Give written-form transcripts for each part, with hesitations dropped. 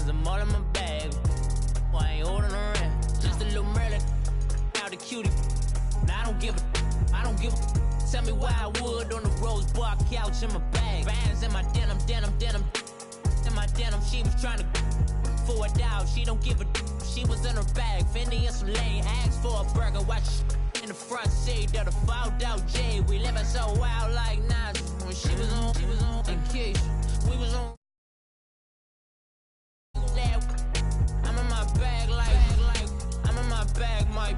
bands, I'm all in my bag. Well, I ain't holding her in. Just a little Merlin, out the cutie. Now I don't give a. Tell me why I would on the rose bar couch in my bag. Bands in my denim. In my denim, she was trying to for a doubt. She don't give a. She was in her bag. Fendi and some lane. Asked for a burger. Watch in the front seat of the fouled out J. We living so wild like Nas. When she was on and Keisha. We was on. I'm in my bag like I'm in my bag, Mike.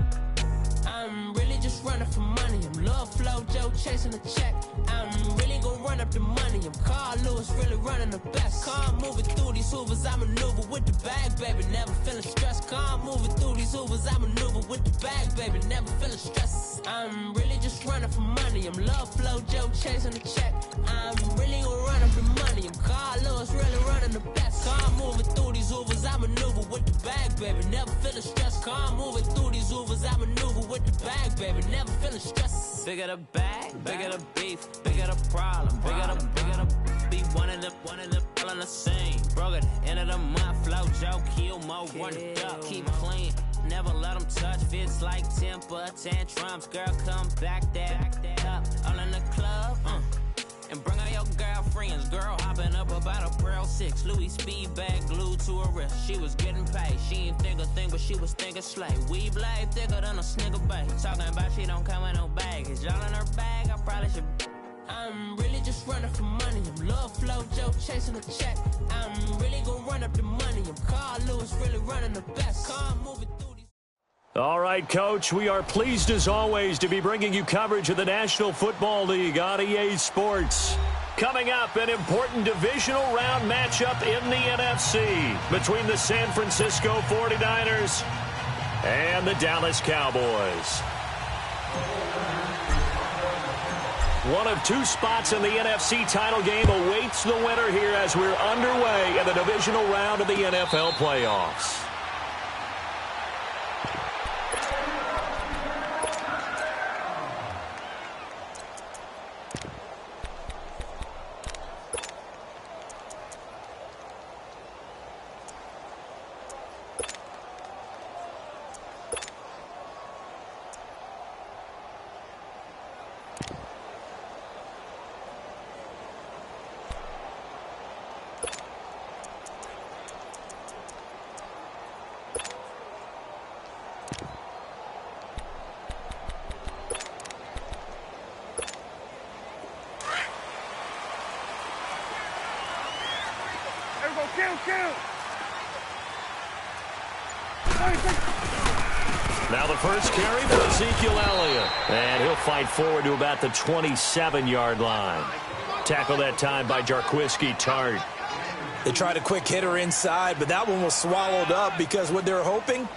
I'm really just running for money. I'm Love Flow Joe chasing the check. I'm really gonna run up the money. I'm Carl Lewis, really running the best. Car moving through these Hoovers, I maneuver with the bag, baby. Never feeling stressed. Car moving through these Hoovers, I maneuver with the bag, baby. Never feeling stressed. I'm really just running for money. I'm Love Flow Joe chasing the check. I'm really gonna run up the money. I'm Carl Lewis, really running the best. Car moving through these Hoovers, I maneuver with the bag, baby. Never feeling stressed. Car moving through these Hoovers, I maneuver with the bag, baby. Never feeling stressed. Bigger the bag, bigger the beef, bigger the problem, bigger the be one of them all in the same. Broke at the end of the month, flow Joe, kill mo, run it up, keep clean. Never let them touch, fits like temper tantrums. Girl, come back that up, all in the club, and bring out your girlfriends. Girl hopping up about a Pearl 6. Louis speed bag glued to her wrist. She was getting paid. She ain't think a thing, but she was thinking slay. We blade thicker than a snigger bag. Talking about she don't come with no baggage. Y'all in her bag, I probably should. I'm really just running for money. I'm Love Flow Joe chasing the check. I'm really gonna run up the money. I'm Carl Lewis, really running the best. Car moving through these. All right, Coach, we are pleased as always to be bringing you coverage of the National Football League on EA Sports. Coming up, an important divisional round matchup in the NFC between the San Francisco 49ers and the Dallas Cowboys. One of two spots in the NFC title game awaits the winner here as we're underway in the divisional round of the NFL playoffs. Now the first carry for Ezekiel Elliott. And he'll fight forward to about the 27-yard line. Tackle that time by Jarquiski Tart. They tried a quick hitter inside, but that one was swallowed up because what they're hoping,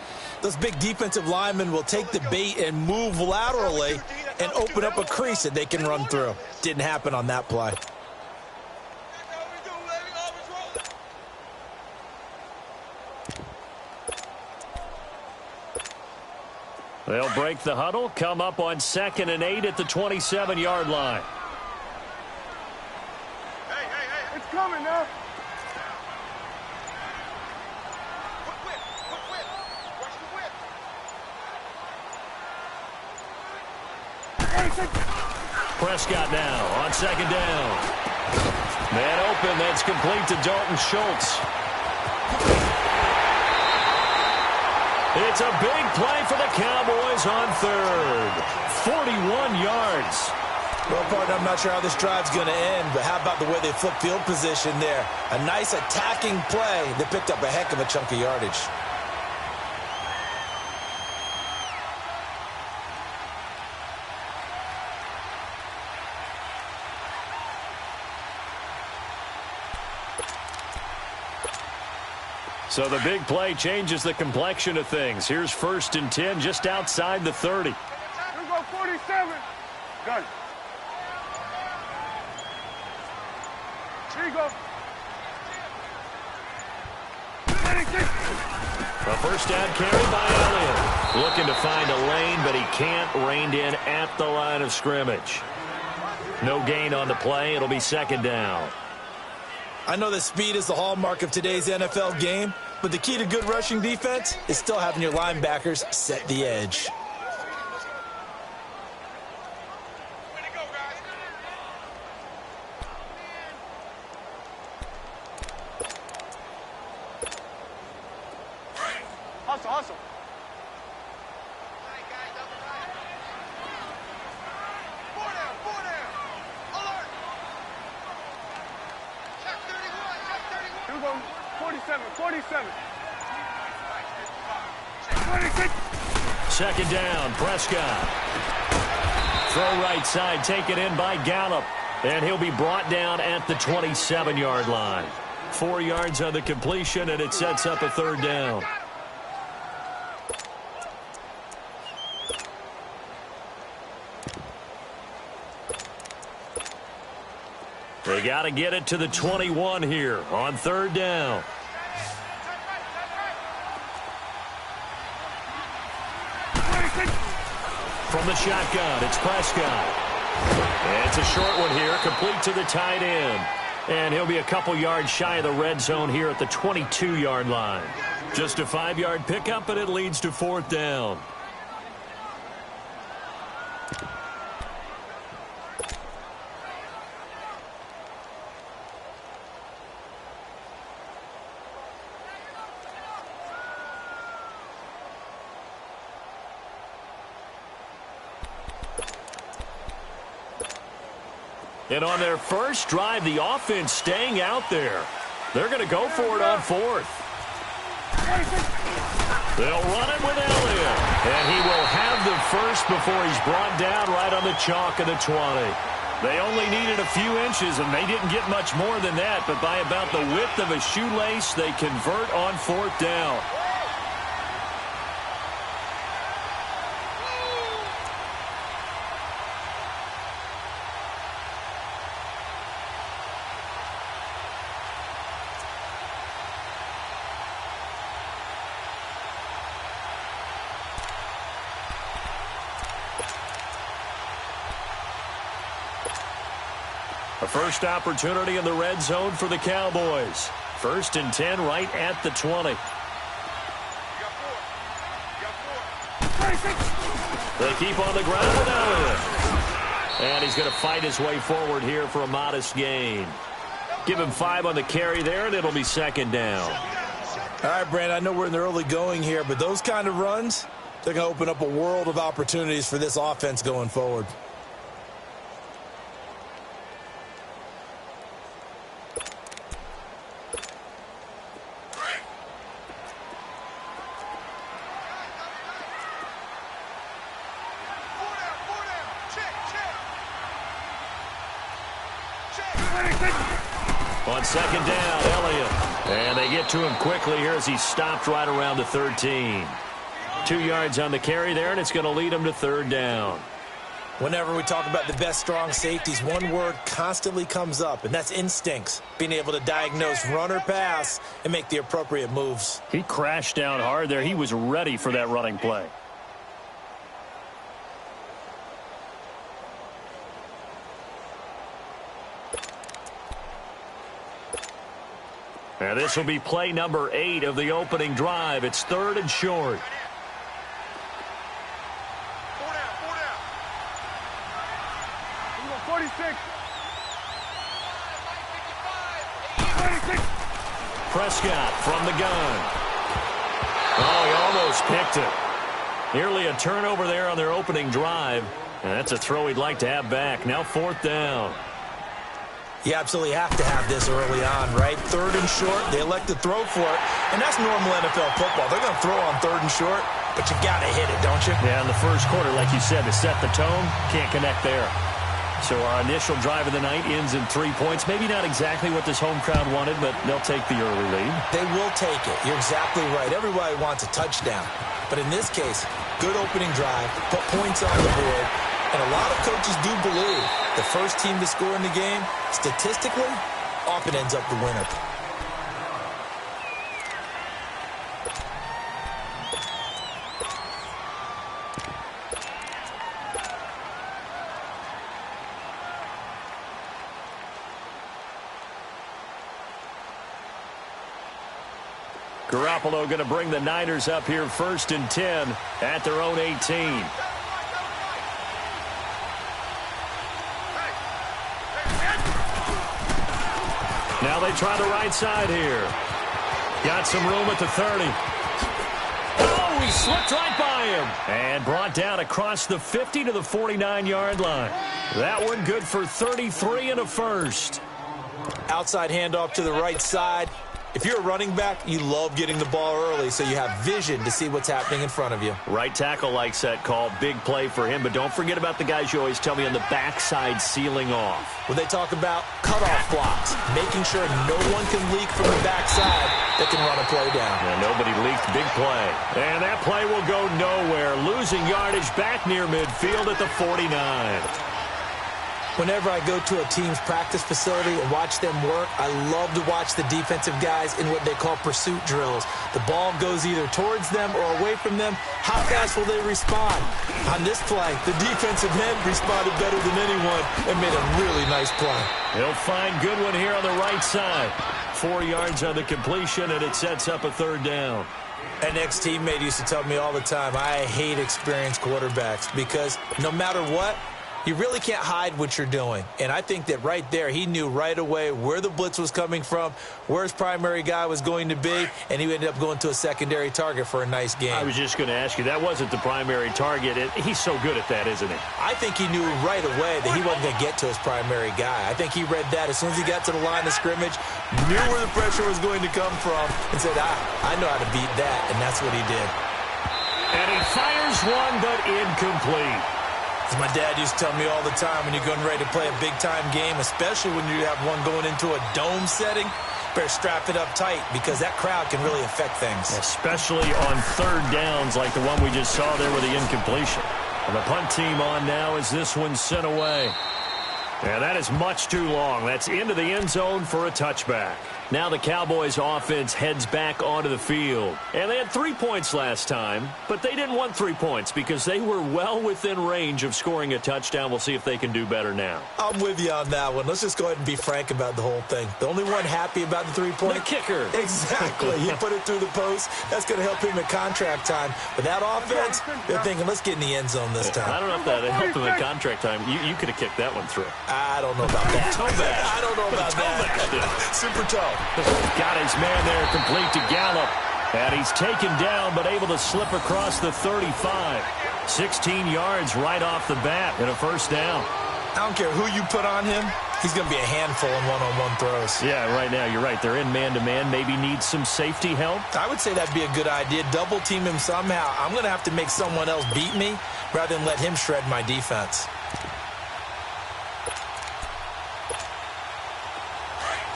those big defensive linemen will take the bait and move laterally and open up a crease that they can run through. Didn't happen on that play. They'll break the huddle, come up on 2nd and 8 at the 27-yard line. Hey, it's coming now. Prescott now on 2nd down. Man open, that's complete to Dalton Schultz. It's a big play for the Cowboys on 3rd. 41 yards. Well, partner, I'm not sure how this drive's going to end, but how about the way they flip field position there? A nice attacking play. They picked up a heck of a chunk of yardage. So the big play changes the complexion of things. Here's 1st and 10 just outside the 30. Here we go, 47. Got it. Here you go. A first down carry by Elliott. Looking to find a lane, but he can't. Reined in at the line of scrimmage. No gain on the play. It'll be 2nd down. I know that speed is the hallmark of today's NFL game, but the key to good rushing defense is still having your linebackers set the edge. Hustle, hustle. Four down. Alert. Check 31. Here we go. 47. 26. Second down, Prescott. Throw right side, taken in by Gallup. And he'll be brought down at the 27-yard line. 4 yards on the completion, and it sets up a third down. They got to get it to the 21 here on third down. From the shotgun, it's Prescott. And it's a short one here, complete to the tight end. And he'll be a couple yards shy of the red zone here at the 22-yard line. Just a 5-yard pickup, and it leads to fourth down. And on their first drive, the offense staying out there. They're going to go for it on fourth. They'll run it with Elliott. And he will have the first before he's brought down right on the chalk of the 20. They only needed a few inches, and they didn't get much more than that. But by about the width of a shoelace, they convert on fourth down. A first opportunity in the red zone for the Cowboys. 1st and 10 right at the 20. They keep on the ground with Elliott. And he's going to fight his way forward here for a modest gain. Give him 5 on the carry there, and it'll be second down. All right, Brandon, I know we're in the early going here, but those kind of runs, they're going to open up a world of opportunities for this offense going forward. On second down, Elliott. And they get to him quickly here as he's stopped right around the 13. 2 yards on the carry there, and it's going to lead him to third down. Whenever we talk about the best strong safeties, one word constantly comes up, and that's instincts. Being able to diagnose run or pass and make the appropriate moves. He crashed down hard there. He was ready for that running play. And this will be play number 8 of the opening drive. It's 3rd and short. 46. Prescott from the gun. Oh, he almost picked it. Nearly a turnover there on their opening drive. And that's a throw he'd like to have back. Now 4th down. You absolutely have to have this early on, right? 3rd and short, they elect to throw for it, and that's normal NFL football. They're going to throw on 3rd and short, but you got to hit it, don't you? Yeah, in the first quarter, like you said, to set the tone, can't connect there. So our initial drive of the night ends in 3 points. Maybe not exactly what this home crowd wanted, but they'll take the early lead. They will take it. You're exactly right. Everybody wants a touchdown. But in this case, good opening drive, put points on the board, and a lot of coaches do believe the first team to score in the game, statistically, often ends up the winner. Garoppolo going to bring the Niners up here 1st and 10 at their own 18. Now they try the right side here. Got some room at the 30. Oh, he slipped right by him. And brought down across the 50 to the 49-yard line. That one good for 33 and a first. Outside handoff to the right side. If you're a running back, you love getting the ball early so you have vision to see what's happening in front of you. Right tackle likes that call. Big play for him. But don't forget about the guys you always tell me on the backside sealing off. When they talk about cutoff blocks, making sure no one can leak from the backside that can run a play down. Yeah, nobody leaked. Big play. And that play will go nowhere. Losing yardage back near midfield at the 49. Whenever I go to a team's practice facility and watch them work, I love to watch the defensive guys in what they call pursuit drills. The ball goes either towards them or away from them. How fast will they respond? On this play, the defensive end responded better than anyone and made a really nice play. He'll find good one here on the right side. 4 yards on the completion, and it sets up a 3rd down. An ex-teammate used to tell me all the time, I hate experienced quarterbacks because no matter what, you really can't hide what you're doing. And I think that right there, he knew right away where the blitz was coming from, where his primary guy was going to be, and he ended up going to a secondary target for a nice game. I was just going to ask you, that wasn't the primary target. He's so good at that, isn't he? I think he knew right away that he wasn't going to get to his primary guy. I think he read that as soon as he got to the line of scrimmage, knew where the pressure was going to come from, and said, I know how to beat that, and that's what he did. And he fires one, but incomplete. As my dad used to tell me all the time, when you're getting ready to play a big-time game, especially when you have one going into a dome setting, better strap it up tight because that crowd can really affect things. Especially on 3rd downs like the one we just saw there with the incompletion. And the punt team on now as this one's sent away. And that is much too long. That's into the end zone for a touchback. Now the Cowboys offense heads back onto the field. And they had 3 points last time, but they didn't want 3 points because they were well within range of scoring a touchdown. We'll see if they can do better now. I'm with you on that one. Let's just go ahead and be frank about the whole thing. The only one happy about the 3-point? The kicker. Exactly. He put it through the post. That's going to help him at contract time. But that offense, they're thinking, let's get in the end zone this time. I don't know if that helped him at contract time. You could have kicked that one through. I don't know about that. I don't know about that. Super toe. Got his man there complete to Gallup. And he's taken down but able to slip across the 35. 16 yards right off the bat and a 1st down. I don't care who you put on him. He's going to be a handful in one-on-one throws. Yeah, right now you're right. They're in man-to-man. Maybe needs some safety help. I would say that'd be a good idea. Double team him somehow. I'm going to have to make someone else beat me rather than let him shred my defense.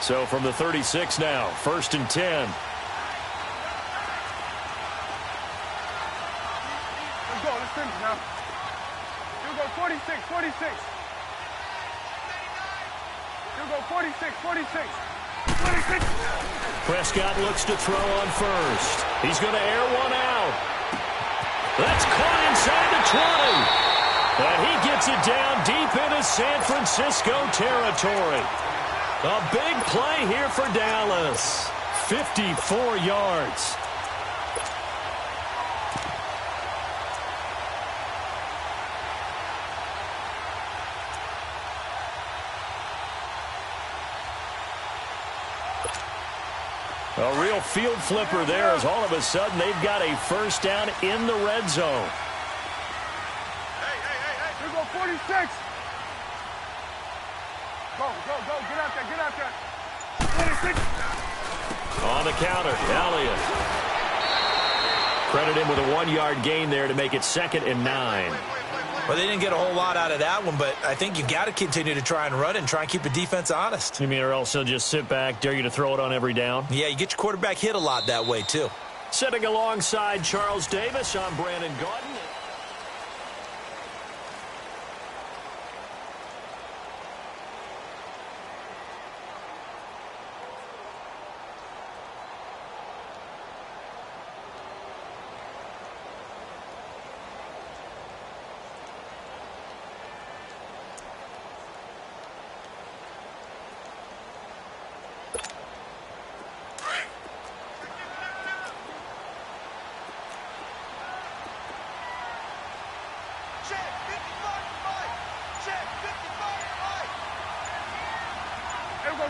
So from the 36 now, 1st and 10. Let's go. Let's finish now. You go 46, 46. You go 46, 46. 46. Prescott looks to throw on 1st. He's going to air one out. That's caught inside the 20. And he gets it down deep into San Francisco territory. A big play here for Dallas. 54 yards. A real field flipper there as all of a sudden they've got a 1st down in the red zone. You go 46. Go, get out there. 46. On the counter, Elliott. Credit him with a 1-yard gain there to make it 2nd and 9. Well, they didn't get a whole lot out of that one, but I think you got to continue to try and run and try and keep the defense honest. You mean or else he'll just sit back, dare you to throw it on every down? Yeah, you get your quarterback hit a lot that way, too. Sitting alongside Charles Davis, I'm Brandon Gaudin.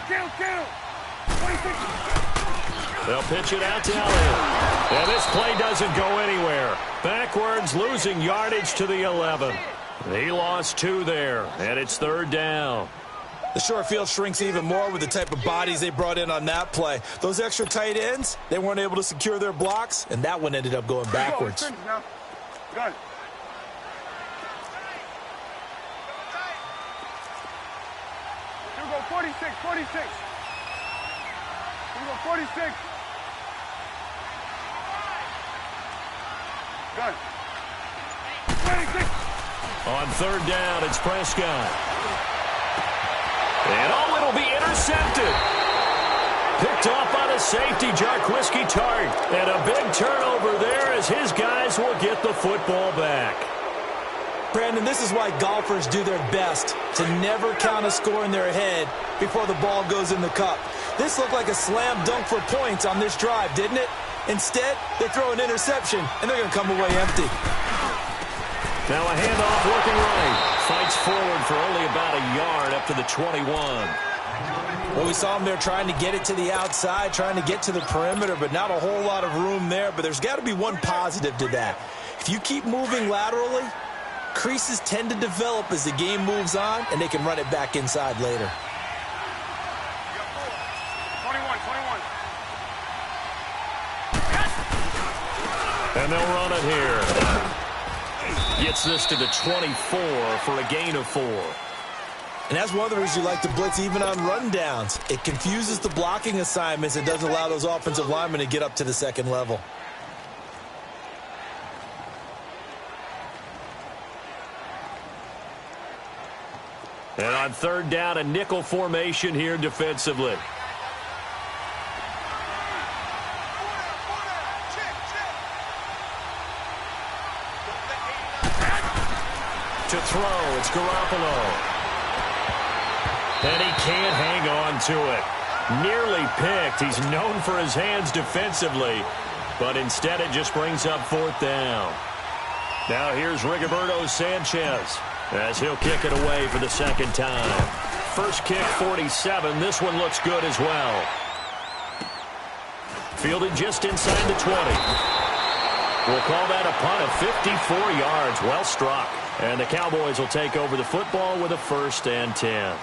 go, kill. 26. They'll pitch it out to Elliott. And this play doesn't go anywhere. Backwards, losing yardage to the 11. He lost 2 there, and it's 3rd down. The short field shrinks even more with the type of bodies they brought in on that play. Those extra tight ends, they weren't able to secure their blocks, and that one ended up going backwards. Good. You go 46. You go 46. Good. 26. On 3rd down, it's Prescott. And it'll be intercepted. Picked off by the safety, Jarquiski Tart. And a big turnover there as his guys will get the football back. Brandon, this is why golfers do their best to never count a score in their head before the ball goes in the cup. This looked like a slam dunk for points on this drive, didn't it? Instead, they throw an interception, and they're going to come away empty. Now a handoff working right. Fights forward for only about a yard up to the 21. Well, we saw him there trying to get it to the outside, trying to get to the perimeter, but not a whole lot of room there. But there's got to be one positive to that. If you keep moving laterally, creases tend to develop as the game moves on, and they can run it back inside later. 21. And they'll run it here. Gets this to the 24 for a gain of 4. And that's one of the reasons you like to blitz even on rundowns. It confuses the blocking assignments and doesn't allow those offensive linemen to get up to the second level. And on 3rd down, a nickel formation here defensively. To throw, it's Garoppolo. And he can't hang on to it. Nearly picked. He's known for his hands defensively, but instead it just brings up 4th down. Now here's Rigoberto Sanchez as he'll kick it away for the 2nd time. First kick, 47. This one looks good as well. Fielded just inside the 20. We'll call that a punt of 54 yards. Well struck. And the Cowboys will take over the football with a 1st and 10.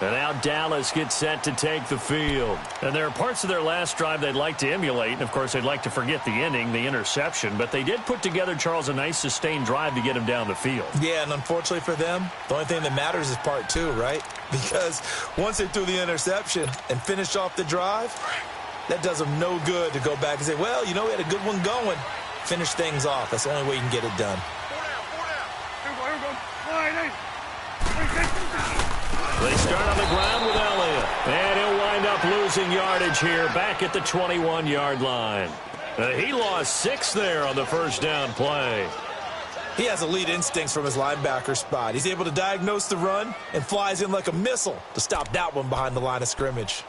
And now Dallas gets set to take the field. And there are parts of their last drive they'd like to emulate. And, of course, they'd like to forget the ending, the interception. But they did put together, Charles, a nice sustained drive to get him down the field. Yeah, and unfortunately for them, the only thing that matters is part 2, right? Because once they threw the interception and finished off the drive, that does them no good to go back and say, well, you know, we had a good one going. Finish things off. That's the only way you can get it done. They start on the ground with Elliott. And he'll wind up losing yardage here back at the 21-yard line. He lost 6 there on the 1st down play. He has elite instincts from his linebacker spot. He's able to diagnose the run and flies in like a missile to stop that one behind the line of scrimmage.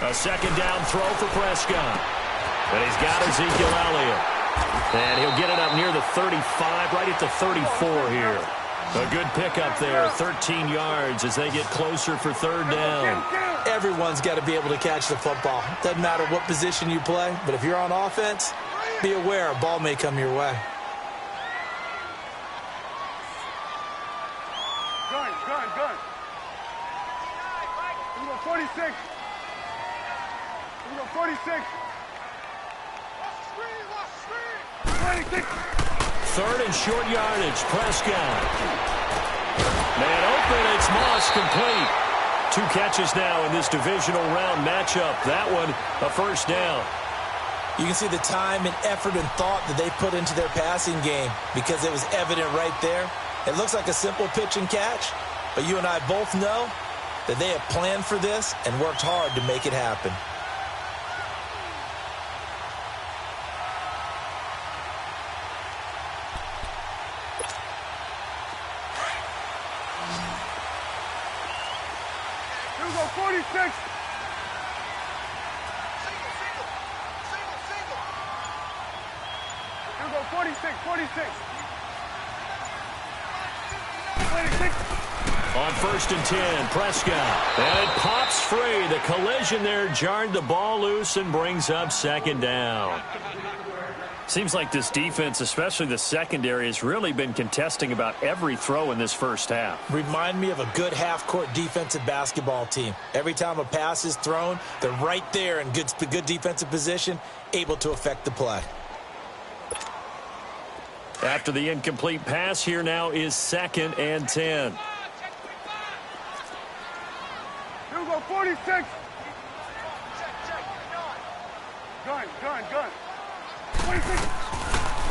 A 2nd down throw for Prescott. And he's got Ezekiel Elliott. And he'll get it up near the 35, right at the 34 here. A good pickup there, 13 yards as they get closer for 3rd down. Everyone's got to be able to catch the football. Doesn't matter what position you play, but if you're on offense, be aware a ball may come your way. Gun. We go 46. 46. 26. 3rd and short yardage, Prescott. Man open, it's Moss complete. 2 catches now in this divisional round matchup. That one, a 1st down. You can see the time and effort and thought that they put into their passing game because it was evident right there. It looks like a simple pitch and catch, but you and I both know that they have planned for this and worked hard to make it happen. You go 46. go 46, 46. 26. On 1st and 10, Prescott. And it pops free. The collision there jarred the ball loose and brings up 2nd down. Seems like this defense, especially the secondary, has really been contesting about every throw in this first half. Remind me of a good half-court defensive basketball team. Every time a pass is thrown, they're right there in good defensive position, able to affect the play. After the incomplete pass, here now is 2nd and 10. You go 46. Gun. 26.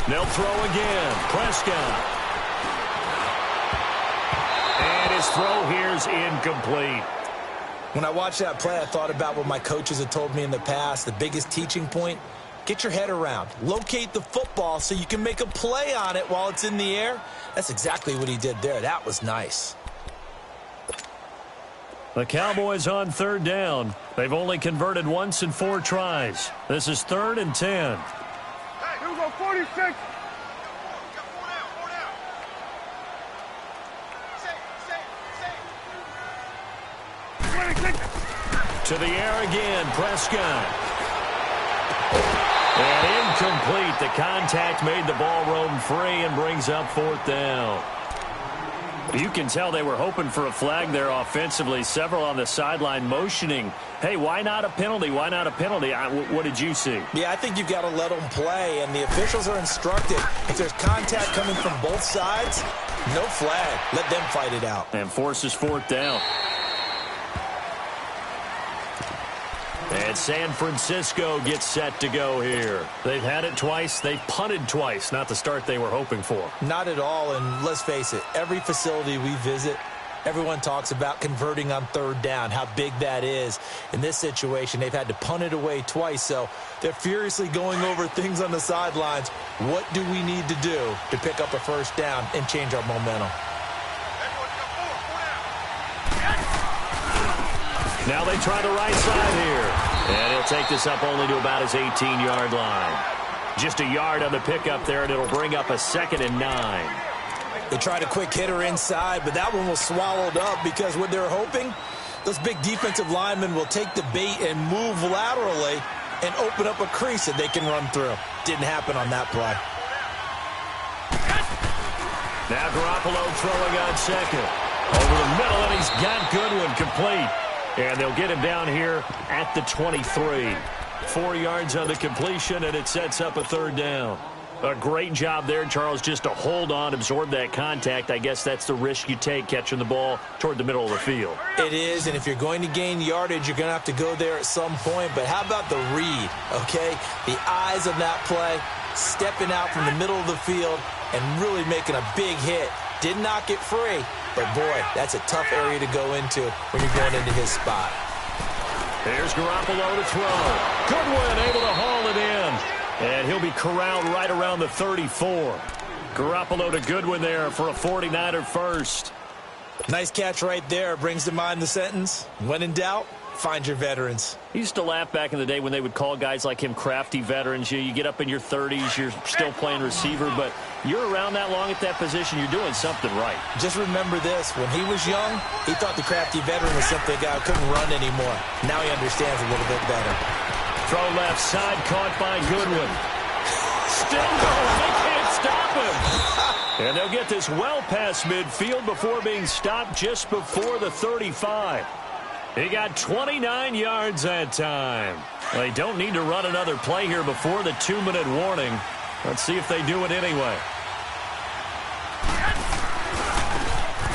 They'll throw again. Prescott. And his throw here's incomplete. When I watched that play, I thought about what my coaches had told me in the past. The biggest teaching point, get your head around. Locate the football so you can make a play on it while it's in the air. That's exactly what he did there. That was nice. The Cowboys on 3rd down. They've only converted once in 4 tries. This is 3rd and 10. You go 46. To the air again, Prescott. And incomplete. The contact made the ball roam free and brings up 4th down. You can tell they were hoping for a flag there offensively. Several on the sideline motioning, hey, why not a penalty? Why not a penalty? What did you see? Yeah, I think you've got to let them play, and the officials are instructed. If there's contact coming from both sides, no flag. Let them fight it out. And forces 4th down. And San Francisco gets set to go here. They've had it twice. They've punted twice. Not the start they were hoping for. Not at all, and let's face it, every facility we visit, everyone talks about converting on 3rd down, how big that is. In this situation, they've had to punt it away twice, so they're furiously going over things on the sidelines. What do we need to do to pick up a 1st down and change our momentum? Now they try the right side here. And he'll take this up only to about his 18-yard line. Just a yard on the pickup there, and it'll bring up a 2nd and 9. They tried a quick hitter inside, but that one was swallowed up because what they're hoping, those big defensive linemen will take the bait and move laterally and open up a crease that they can run through. Didn't happen on that play. Now Garoppolo throwing on 2nd. Over the middle, and he's got Goodwin complete. And they'll get him down here at the 23. 4 yards on the completion, and it sets up a 3rd down. A great job there, Charles, just to hold on, absorb that contact. I guess that's the risk you take catching the ball toward the middle of the field. It is, and if you're going to gain yardage, you're going to have to go there at some point. But how about the read, okay? The eyes of that play, stepping out from the middle of the field and really making a big hit. Did not get free, but boy, that's a tough area to go into when you're going into his spot. Here's Garoppolo to throw. Goodwin able to haul it in. And he'll be corralled right around the 34. Garoppolo to Goodwin there for a 49er first. Nice catch right there. Brings to mind the sentence, when in doubt, find your veterans. He used to laugh back in the day when they would call guys like him crafty veterans. You get up in your 30s, you're still playing receiver, but you're around that long at that position, you're doing something right. Just remember this. When he was young, he thought the crafty veteran was simply a guy who couldn't run anymore. Now he understands a little bit better. Throw left side, caught by Goodwin. Still going. They can't stop him. And they'll get this well past midfield before being stopped just before the 35. He got 29 yards that time. They don't need to run another play here before the 2-minute warning. Let's see if they do it anyway.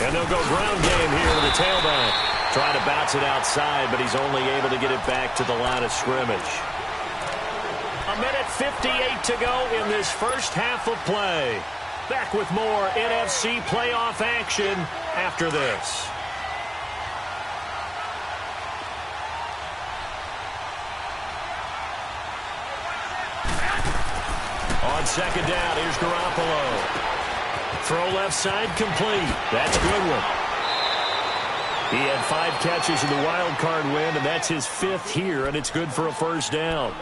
And they'll go ground game here to the tailback. Trying to bounce it outside, but he's only able to get it back to the line of scrimmage. 1:58 to go in this first half of play. Back with more NFC playoff action after this. On second down, here's Garoppolo. Throw left side complete. That's Goodwin. He had 5 catches in the wild card win, and that's his 5th here, and it's good for a first down.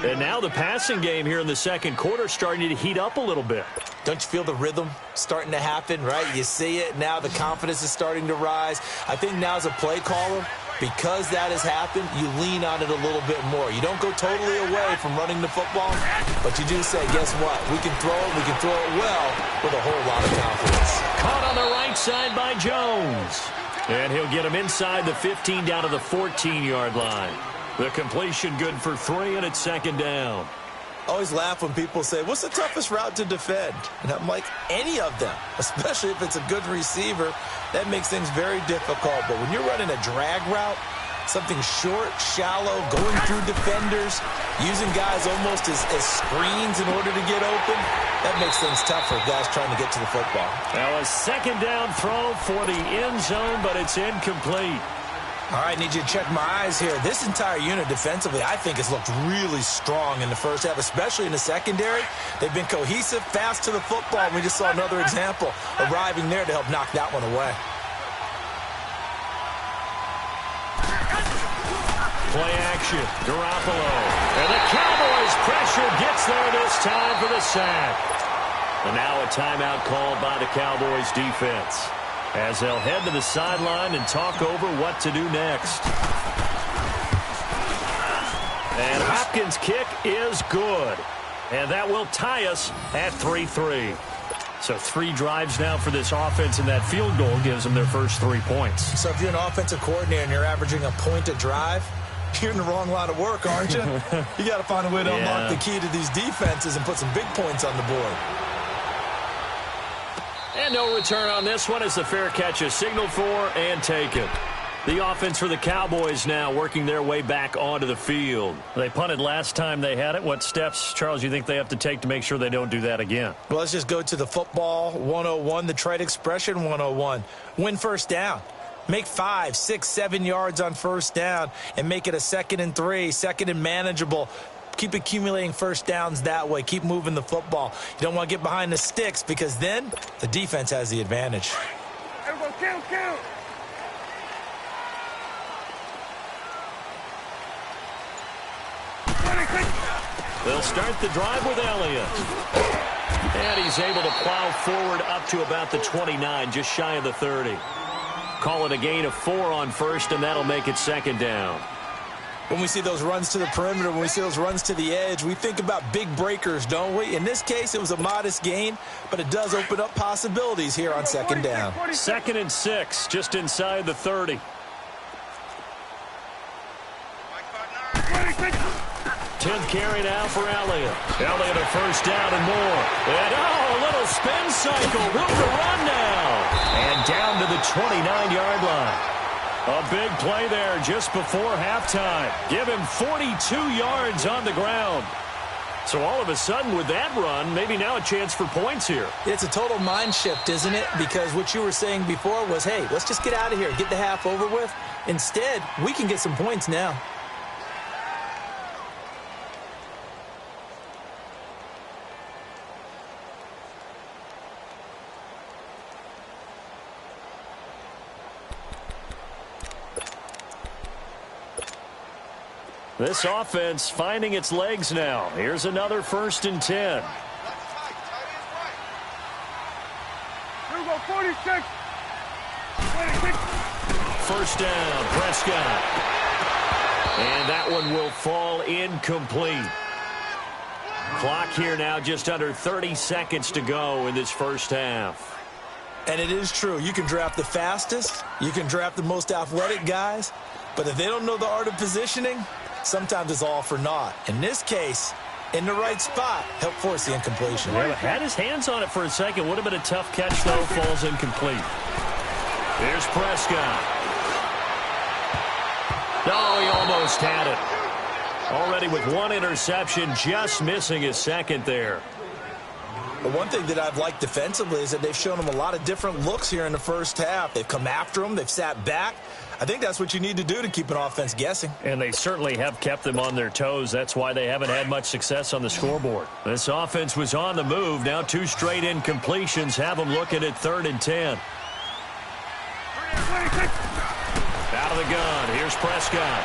And now the passing game here in the second quarter starting to heat up a little bit. Don't you feel the rhythm starting to happen, right? You see it. Now the confidence is starting to rise. I think now as a play caller, because that has happened, you lean on it a little bit more. You don't go totally away from running the football, but you do say, guess what? We can throw it. We can throw it well with a whole lot of confidence. Caught on the right side by Jones. And he'll get him inside the 15 down to the 14-yard line. The completion good for 3, and it's second down. I always laugh when people say, what's the toughest route to defend? And I'm like, any of them, especially if it's a good receiver. That makes things very difficult. But when you're running a drag route, something short, shallow, going through defenders, using guys almost as screens in order to get open, that makes things tough for guys trying to get to the football. Now a second down throw for the end zone, but it's incomplete. All right, need you to check my eyes here. This entire unit defensively, I think, has looked really strong in the first half, especially in the secondary. They've been cohesive, fast to the football. We just saw another example arriving there to help knock that one away. Play action, Garoppolo. And the Cowboys pressure gets there this time for the sack. And now a timeout called by the Cowboys defense, as they'll head to the sideline and talk over what to do next. And Hopkins' kick is good. And that will tie us at 3-3. So 3 drives now for this offense, and that field goal gives them their first 3 points. So if you're an offensive coordinator and you're averaging a point a drive, you're in the wrong line of work, aren't you? You got to find a way to unlock the key to these defenses and put some big points on the board. And no return on this one as the fair catch is signaled for and taken. The offense for the Cowboys now working their way back onto the field. They punted last time they had it. What steps, Charles, you think they have to take to make sure they don't do that again? Well, let's just go to the football 101, the trade expression 101. Win first down. Make 5, 6, 7 yards on first down and make it a 2nd and 3, 2nd and manageable. Keep accumulating first downs that way. Keep moving the football. You don't want to get behind the sticks because then the defense has the advantage. Everyone, kill. They'll start the drive with Elliott. And he's able to plow forward up to about the 29, just shy of the 30. Call it a gain of 4 on first, and that'll make it second down. When we see those runs to the perimeter, when we see those runs to the edge, we think about big breakers, don't we? In this case, it was a modest gain, but it does open up possibilities here on second down. 2nd and 6, just inside the 30. 10th carry now for Elliott. Elliott a first down and more. And a little spin cycle. Room to run now. And down to the 29-yard line. A big play there just before halftime. Give him 42 yards on the ground. So all of a sudden with that run, maybe now a chance for points here. It's a total mind shift, isn't it? Because what you were saying before was, hey, let's just get out of here, get the half over with. Instead, we can get some points now. This offense finding its legs now. Here's another 1st and 10. Here we go, 46. 26. First down, Prescott. And that one will fall incomplete. Clock here now just under 30 seconds to go in this first half. And it is true. You can draft the fastest. You can draft the most athletic guys. But if they don't know the art of positioning, sometimes it's all for naught. In this case, in the right spot, help force the incompletion. Yeah, had his hands on it for a second. Would have been a tough catch, though. Falls incomplete. Here's Prescott. Oh, he almost had it. Already with 1 interception, just missing his 2nd there. But one thing that I've liked defensively is that they've shown him a lot of different looks here in the first half. They've come after him. They've sat back. I think that's what you need to do to keep an offense guessing. And they certainly have kept them on their toes. That's why they haven't had much success on the scoreboard. This offense was on the move. Now 2 straight incompletions have them looking at 3rd and 10. Out of the gun. Here's Prescott.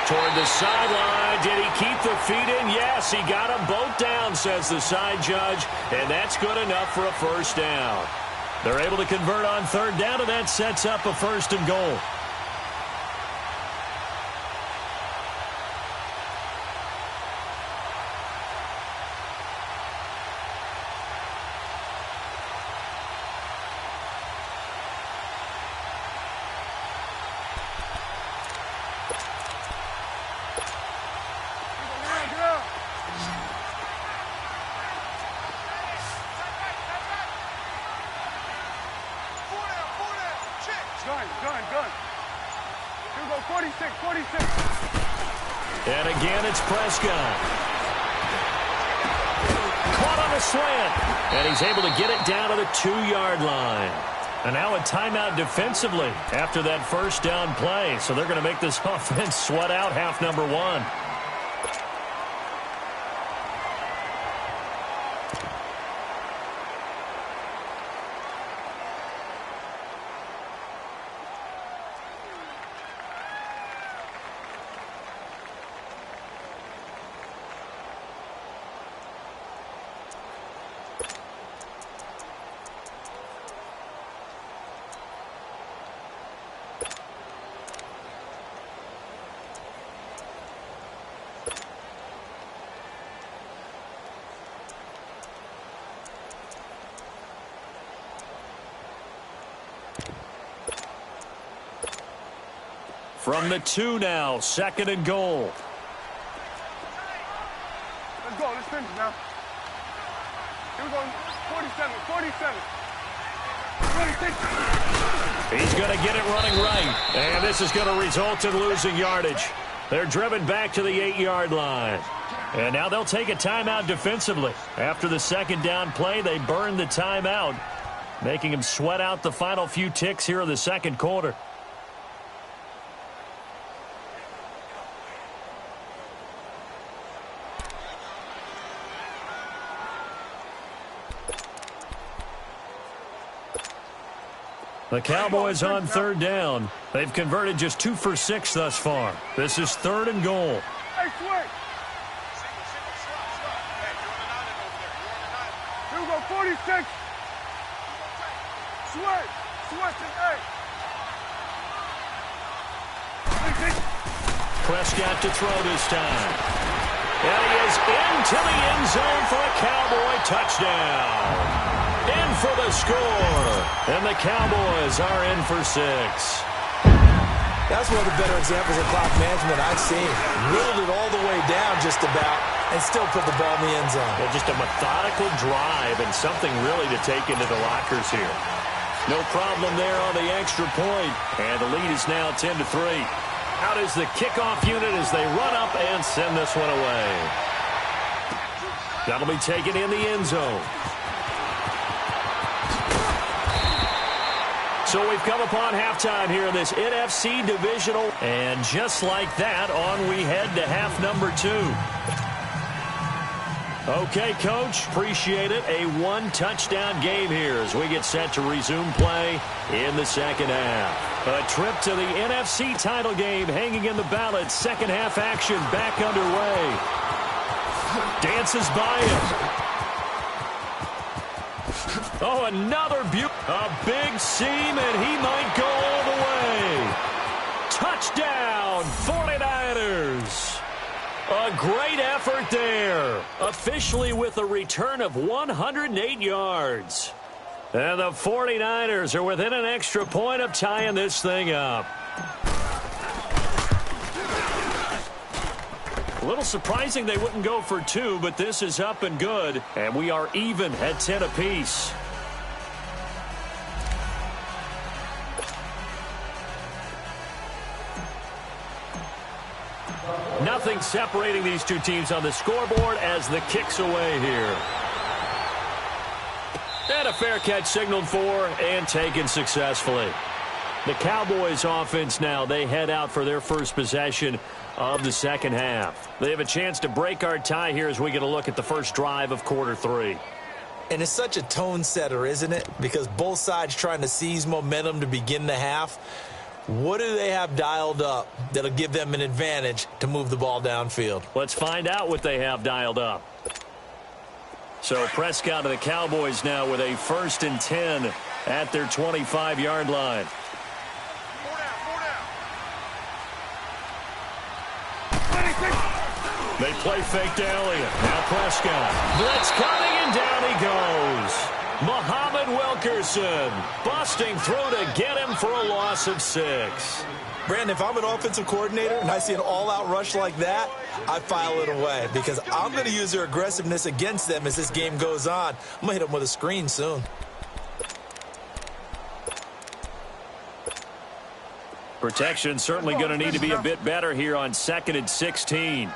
Toward the sideline. Did he keep the feet in? Yes, he got them both down, says the side judge. And that's good enough for a first down. They're able to convert on third down, and that sets up a 1st and goal. Gun. You go 46. And again, it's Prescott. Caught on a slant. And he's able to get it down to the 2-yard line. And now a timeout defensively after that first down play. So they're going to make this offense sweat out half number 1. From the 2 now, 2nd and goal. Let's go. Let's finish now. Here we go. 47. 26. He's going to get it running right. And this is going to result in losing yardage. They're driven back to the 8-yard line. And now they'll take a timeout defensively. After the 2nd down play, they burn the timeout, making him sweat out the final few ticks here in the 2nd quarter. The Cowboys on 3rd down. They've converted just 2 for 6 thus far. This is 3rd and goal. Hey, switch. Here we go, 46. Switch and 8. Prescott to throw this time. And he is into the end zone for a Cowboy touchdown. In for the score. And the Cowboys are in for 6. That's one of the better examples of clock management I've seen. Whittled it all the way down just about and still put the ball in the end zone. Well, just a methodical drive and something really to take into the lockers here. No problem there on the extra point. And the lead is now 10-3. Out is the kickoff unit as they run up and send this one away. That'll be taken in the end zone. So we've come upon halftime here in this NFC divisional. And just like that, on we head to half number 2. Okay, Coach, appreciate it. A 1-touchdown game here as we get set to resume play in the 2nd half. A trip to the NFC title game hanging in the balance. 2nd half action back underway. Dances by him. Oh, another a big seam, and he might go all the way. Touchdown, 49ers. A great effort there. Officially with a return of 108 yards. And the 49ers are within an extra point of tying this thing up. A little surprising they wouldn't go for 2, but this is up and good. And we are even at 10 apiece. Nothing separating these two teams on the scoreboard as the kick's away here. And a fair catch signaled for and taken successfully. The Cowboys offense now, they head out for their first possession of the 2nd half. They have a chance to break our tie here as we get a look at the first drive of quarter 3. And it's such a tone setter, isn't it? Because both sides trying to seize momentum to begin the half. What do they have dialed up that'll give them an advantage to move the ball downfield? Let's find out what they have dialed up. So Prescott of the Cowboys now with a 1st and 10 at their 25-yard line. They play fake to Elliott. Now Prescott. Blitz coming, and down he goes. Muhammad Wilkerson busting through to get him for a loss of 6. Brandon, if I'm an offensive coordinator and I see an all-out rush like that, I file it away because I'm going to use their aggressiveness against them as this game goes on. I'm going to hit them with a screen soon. Protection certainly going to need to be a bit better here on 2nd and 16.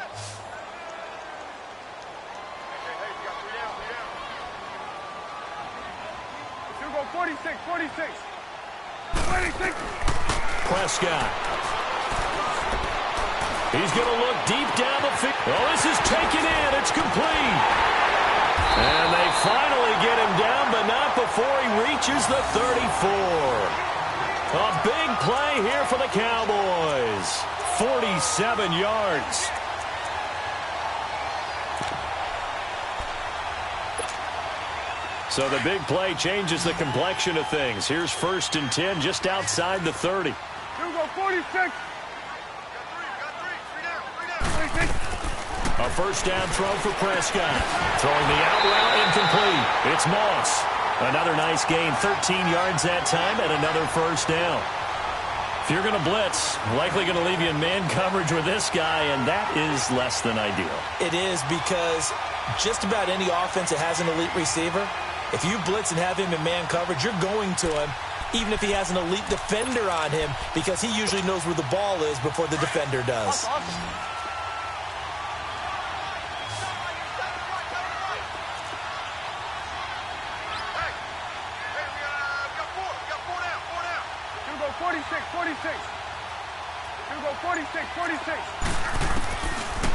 Prescott. He's going to look deep down the field. Oh, this is taken in. It's complete. And they finally get him down, but not before he reaches the 34. A big play here for the Cowboys. 47 yards. So the big play changes the complexion of things. Here's 1st and 10 just outside the 30. 46. A 1st down throw for Prescott. Throwing the out route incomplete. It's Moss. Another nice gain, 13 yards that time, and another 1st down. If you're going to blitz, likely going to leave you in man coverage with this guy, and that is less than ideal. It is because just about any offense that has an elite receiver, if you blitz and have him in man coverage, you're going to him, even if he has an elite defender on him, because he usually knows where the ball is before the defender does.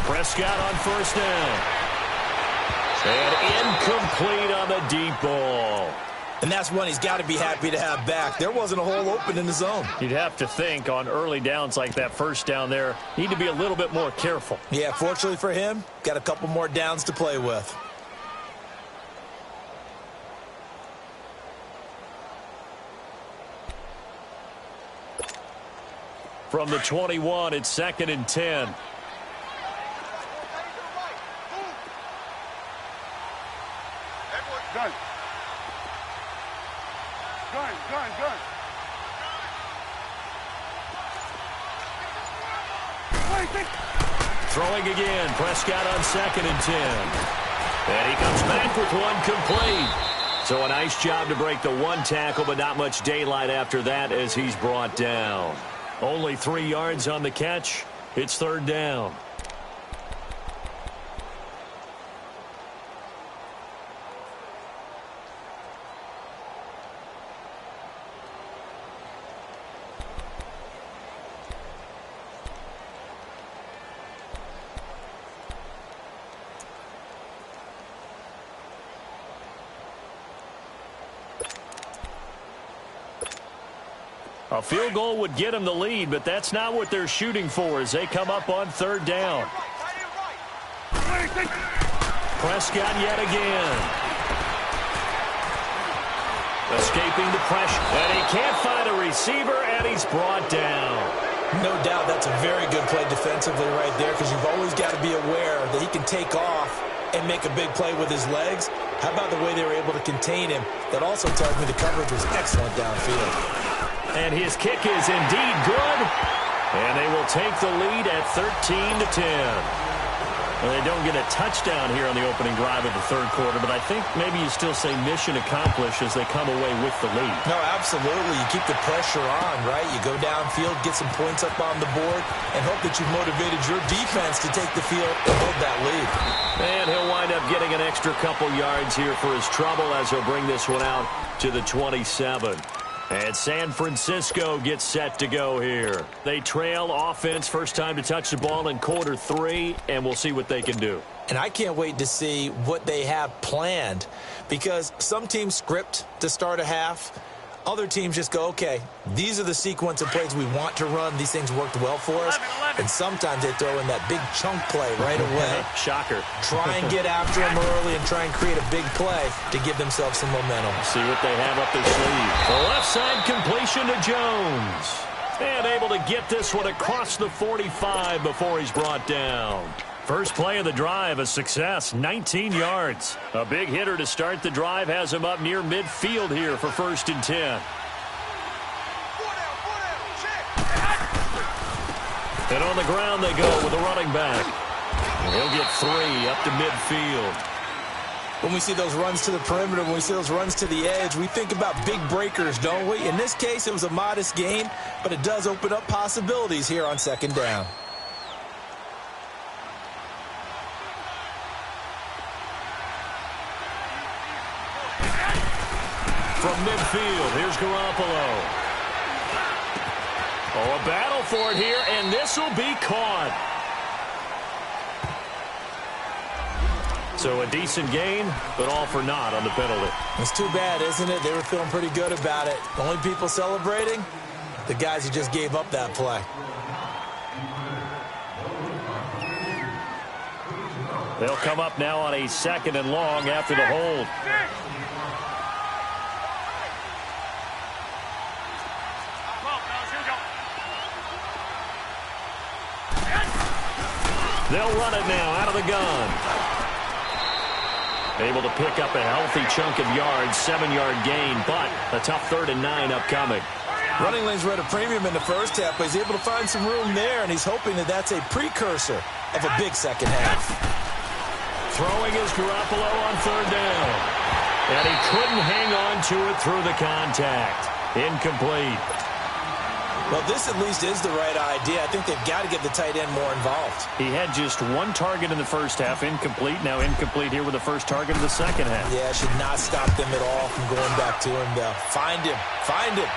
Prescott on 1st down. And incomplete on the deep ball. And that's one he's got to be happy to have back. There wasn't a hole open in the zone. You'd have to think on early downs like that 1st down there, need to be a little bit more careful. Yeah, fortunately for him, got a couple more downs to play with. From the 21, it's 2nd and 10. Gun. Throwing again. Prescott on 2nd and 10. And he comes back with one complete. So a nice job to break the one tackle, but not much daylight after that as he's brought down. Only 3 yards on the catch. It's 3rd down. A field goal would get them the lead, but that's not what they're shooting for as they come up on 3rd down. Prescott yet again. Escaping the pressure. And he can't find a receiver, and he's brought down. No doubt that's a very good play defensively right there because you've always got to be aware that he can take off and make a big play with his legs. How about the way they were able to contain him? That also tells me the coverage was excellent downfield. And his kick is indeed good. And they will take the lead at 13-10. Well, they don't get a touchdown here on the opening drive of the 3rd quarter, but I think maybe you still say mission accomplished as they come away with the lead. No, absolutely. You keep the pressure on, right? You go downfield, get some points up on the board, and hope that you've motivated your defense to take the field and hold that lead. And he'll wind up getting an extra couple yards here for his trouble as he'll bring this one out to the 27. And San Francisco gets set to go here. They trail offense, first time to touch the ball in quarter 3, and we'll see what they can do. And I can't wait to see what they have planned because some teams script to start a half. Other teams just go, okay, these are the sequence of plays we want to run. These things worked well for us. And sometimes they throw in that big chunk play right away. Shocker. Try and get after them early and try and create a big play to give themselves some momentum. See what they have up their sleeve. The left side completion to Jones. And able to get this one across the 45 before he's brought down. First play of the drive, a success, 19 yards. A big hitter to start the drive has him up near midfield here for 1st and 10. And on the ground they go with a running back. And he'll get 3 up to midfield. When we see those runs to the perimeter, when we see those runs to the edge, we think about big breakers, don't we? In this case, it was a modest gain, but it does open up possibilities here on 2nd down. From midfield, here's Garoppolo. Oh, a battle for it here, and this will be caught. So a decent gain, but all for naught on the penalty. It's too bad, isn't it? They were feeling pretty good about it. The only people celebrating, the guys who just gave up that play. They'll come up now on a 2nd and long after the hold. They'll run it now out of the gun. Able to pick up a healthy chunk of yards, 7-yard gain, but a tough 3rd and 9 upcoming. Running lanes were at a premium in the first half, but he's able to find some room there, and he's hoping that that's a precursor of a big second half. Throwing is Garoppolo on 3rd down. And he couldn't hang on to it through the contact. Incomplete. Well, this at least is the right idea. I think they've got to get the tight end more involved. He had just 1 target in the first half, incomplete. Now incomplete here with the first target of the second half. Yeah, should not stop them at all from going back to him, though. Find him. Find him.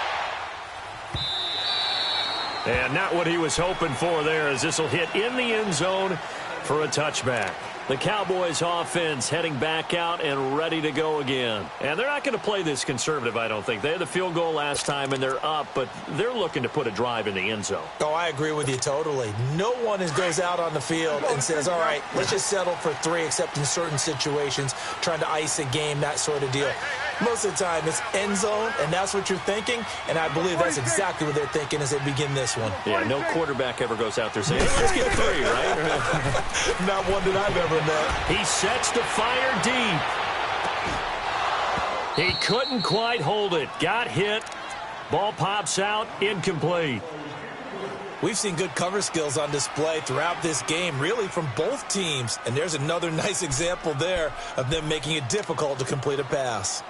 And not what he was hoping for there, as this will hit in the end zone for a touchback. The Cowboys offense heading back out and ready to go again. And they're not going to play this conservative, I don't think. They had the field goal last time and they're up, but they're looking to put a drive in the end zone. Oh, I agree with you totally. No one goes out on the field and says, all right, let's just settle for 3, except in certain situations, trying to ice a game, that sort of deal. Most of the time, it's end zone, and that's what you're thinking, and I believe that's exactly what they're thinking as they begin this one. Yeah, no quarterback ever goes out there saying, let's get 3, right? Not one that I've ever met. He sets to fire deep. He couldn't quite hold it. Got hit. Ball pops out. Incomplete. We've seen good cover skills on display throughout this game, really from both teams. And there's another nice example there of them making it difficult to complete a pass.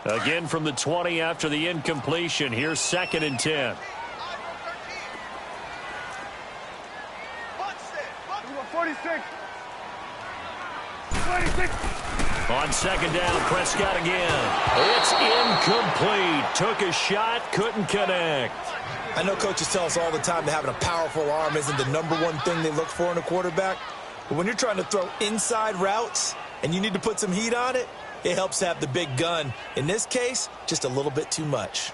Again from the 20 after the incompletion. Here's 2nd and 10. 46. 26. On 2nd down, Prescott again. It's incomplete. Took a shot, couldn't connect. I know coaches tell us all the time that having a powerful arm isn't the #1 thing they look for in a quarterback. But when you're trying to throw inside routes and you need to put some heat on it, it helps to have the big gun. In this case, just a little bit too much.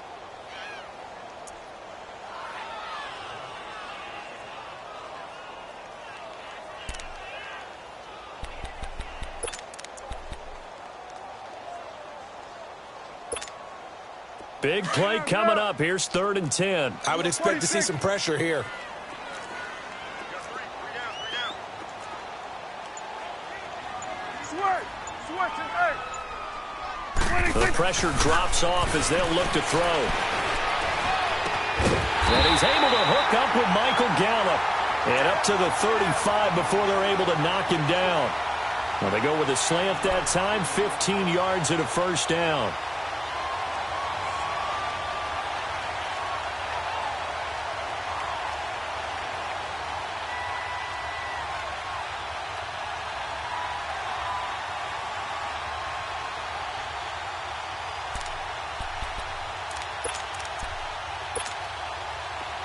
Big play coming up. Here's 3rd and 10. I would expect to see some pressure here. The pressure drops off as they'll look to throw. And he's able to hook up with Michael Gallup. And up to the 35 before they're able to knock him down. Well, they go with a slant that time, 15 yards and a 1st down.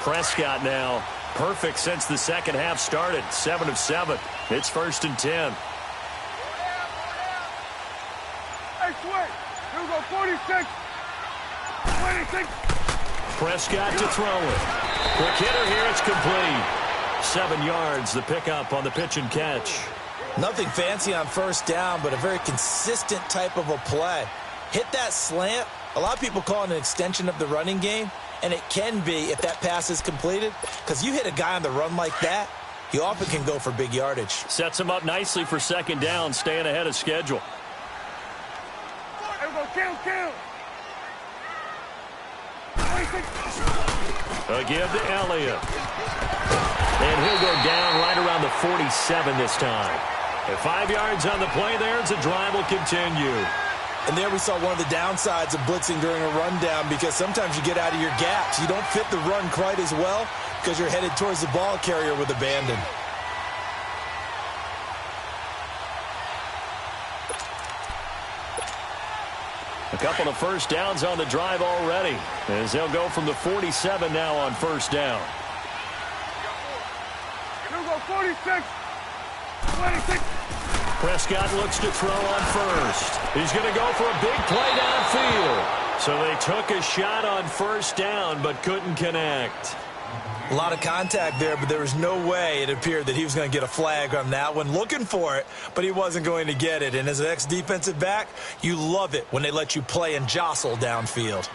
Prescott now. Perfect since the second half started. 7 of 7. It's 1st and 10. Hey, switch. Here we go, 46. 26. Prescott to throw it. Quick hitter here. It's complete. 7 yards, the pickup on the pitch and catch. Nothing fancy on first down, but a very consistent type of a play. Hit that slant. A lot of people call it an extension of the running game, and it can be if that pass is completed, because you hit a guy on the run like that, he often can go for big yardage. Sets him up nicely for second down, staying ahead of schedule. Here we go, kill. A give to Elliott. And he'll go down right around the 47 this time. At 5 yards on the play there, the drive will continue. And there we saw one of the downsides of blitzing during a rundown, because sometimes you get out of your gaps. You don't fit the run quite as well because you're headed towards the ball carrier with abandon. A couple of first downs on the drive already, as they'll go from the 47 now on first down. Here we go, 46. 26. Prescott looks to throw on first. He's going to go for a big play downfield. So they took a shot on first down but couldn't connect. A lot of contact there, but there was no way it appeared that he was going to get a flag on that one. Looking for it, but he wasn't going to get it. And as an ex-defensive back, you love it when they let you play and jostle downfield.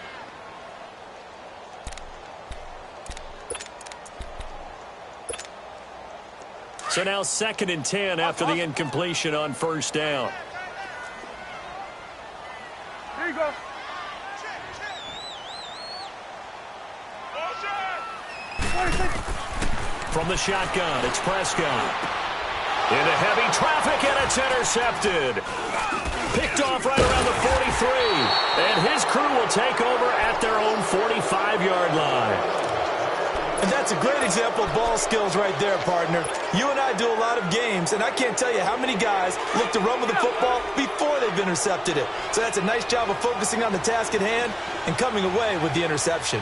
So now 2nd and 10 after the incompletion on first down. Here you go. From the shotgun, it's Prescott. Into heavy traffic, and it's intercepted. Picked off right around the 43. And his crew will take over at their own 45-yard line. And that's a great example of ball skills right there, partner. You and I do a lot of games, and I can't tell you how many guys look to run with the football before they've intercepted it. So that's a nice job of focusing on the task at hand and coming away with the interception.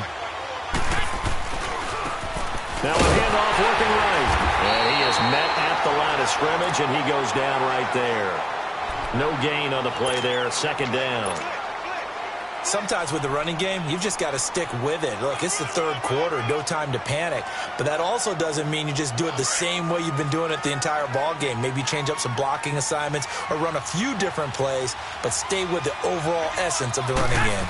Now a handoff working right. And he is met at the line of scrimmage, and he goes down right there. No gain on the play there, 2nd down. Sometimes with the running game, you've just got to stick with it. Look, it's the 3rd quarter, no time to panic. But that also doesn't mean you just do it the same way you've been doing it the entire ball game. Maybe change up some blocking assignments or run a few different plays, but stay with the overall essence of the running game.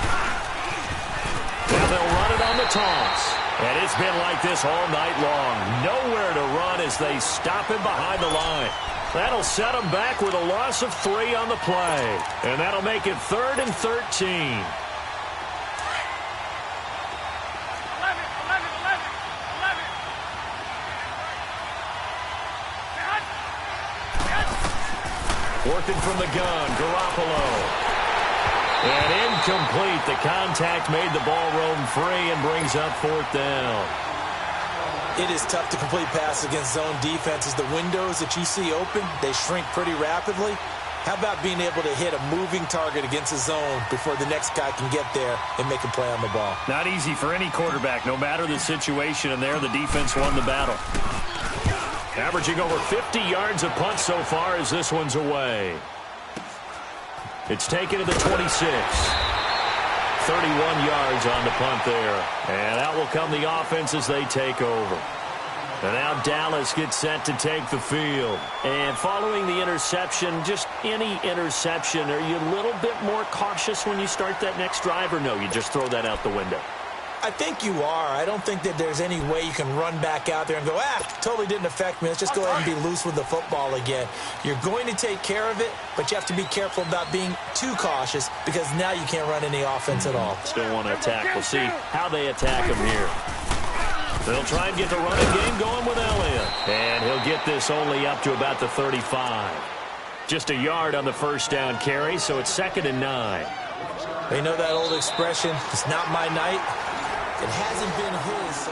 Now they'll run it on the toss. And it's been like this all night long. Nowhere to run as they stop him behind the line. That'll set him back with a loss of 3 on the play. And that'll make it 3rd and 13. Working from the gun, Garoppolo. And incomplete. The contact made the ball roam free and brings up 4th down. It is tough to complete passes against zone defenses. The windows that you see open, they shrink pretty rapidly. How about being able to hit a moving target against a zone before the next guy can get there and make a play on the ball? Not easy for any quarterback, no matter the situation, and there the defense won the battle. Averaging over 50 yards a punt so far as this one's away. It's taken to the 26. 31 yards on the punt there. And out will come the offense as they take over. And now Dallas gets set to take the field. And following the interception, just any interception, are you a little bit more cautious when you start that next drive, or no, you just throw that out the window? I think you are. I don't think that there's any way you can run back out there and go, totally didn't affect me. Let's just go ahead and be loose with the football again. You're going to take care of it, but you have to be careful about being too cautious, because now you can't run any offense at all. Still want to attack. We'll see how they attack him here. They'll try and get the running game going with Elliott. And he'll get this only up to about the 35. Just a yard on the first down carry, so it's 2nd and 9. They know that old expression, it's not my night. It hasn't been his.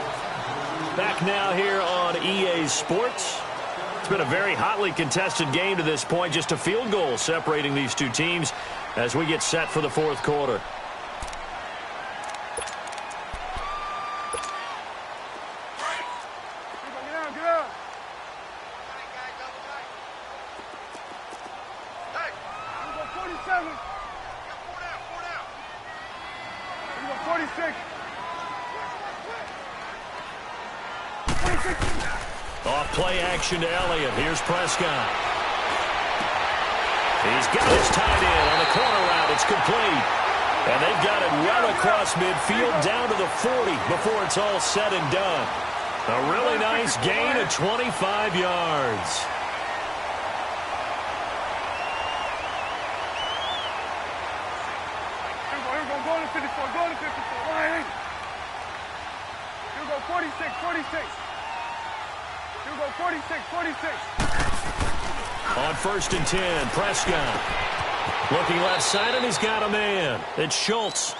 Back now here on EA Sports. It's been a very hotly contested game to this point. Just a field goal separating these two teams as we get set for the 4th quarter. 26. 26. Off play action to Elliott. Here's Prescott. He's got his tight end on the corner route. It's complete. And they've got it well across midfield down to the 40 before it's all said and done. A really nice gain of 25 yards. Here we go. Go to 54. Go to 54. Line in. Here we go. 46. 46. Here we go. 46. 46. On 1st and 10, Prescott. Looking left side, and he's got a man. It's Schultz.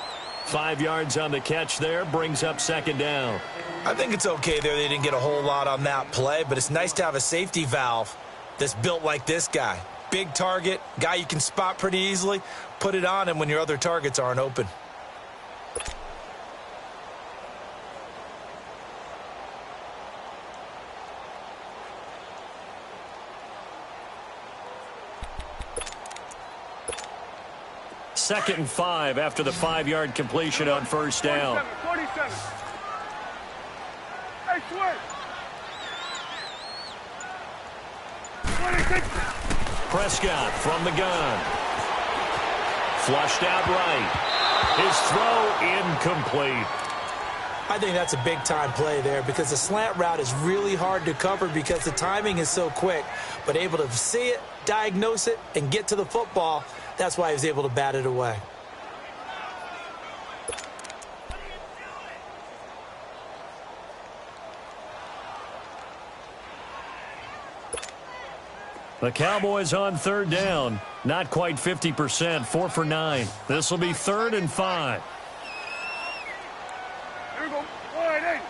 5 yards on the catch there, brings up 2nd down. I think it's okay there. They didn't get a whole lot on that play, but it's nice to have a safety valve that's built like this guy. Big target, guy you can spot pretty easily. Put it on him when your other targets aren't open. Second and 5 after the 5-yard completion on 1st down. 47. Hey, switch. 26. Prescott from the gun. Flushed out right. His throw incomplete. I think that's a big-time play there because the slant route is really hard to cover because the timing is so quick. But able to see it, diagnose it, and get to the football, that's why he was able to bat it away. The Cowboys on 3rd down. Not quite 50%, 4 for 9. This will be 3rd and 5. Here we go. Line in.